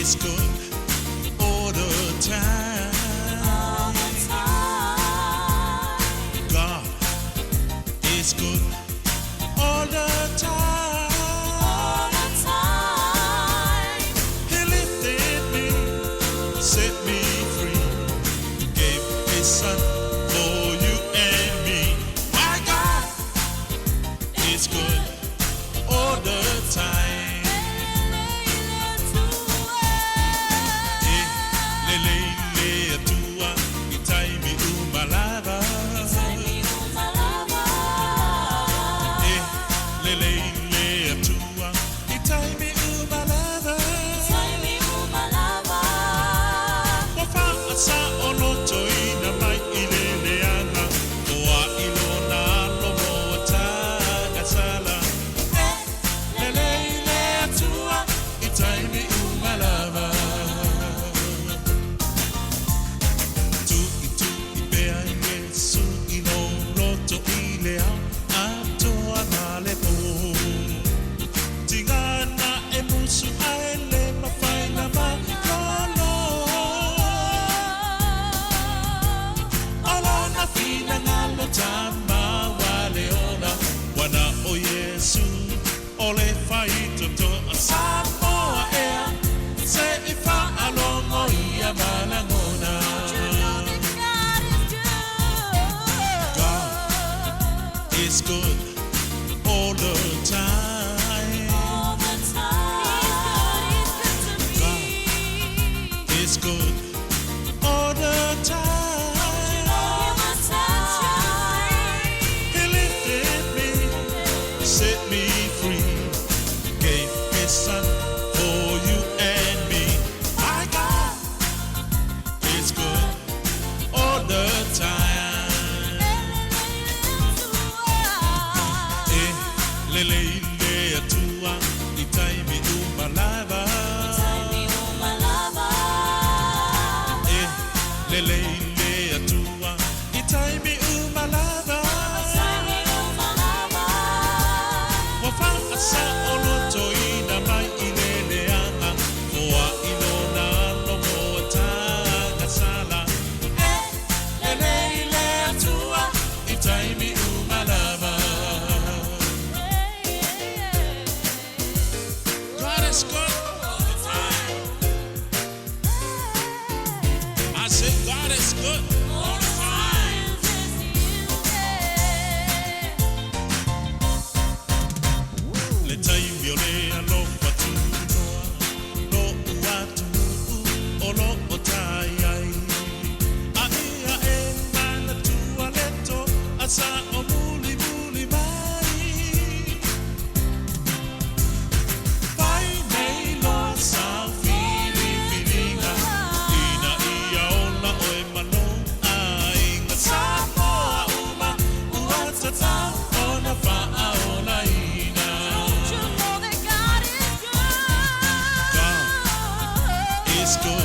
It's good all the time. God is good all the time. He lifted me, set me free, gave His Son for you and me. My God is good all the time. It's good all the time. God is good all the time. He lifted me, set me free, gave His Son for you and me. My God is good all the time. Lele atua, itaimi umalava. Lele atua, itaimi umalava. Wafa asa oloto ina mai ilele anga, oa ilona no moata gasala. Lele atua, itaimi umalava. It's good all the time. I said God is good all the time. Le time yole alo patu no uatu o no otai ai. Ai e mana tua leto asa o muli muli mai. It's good.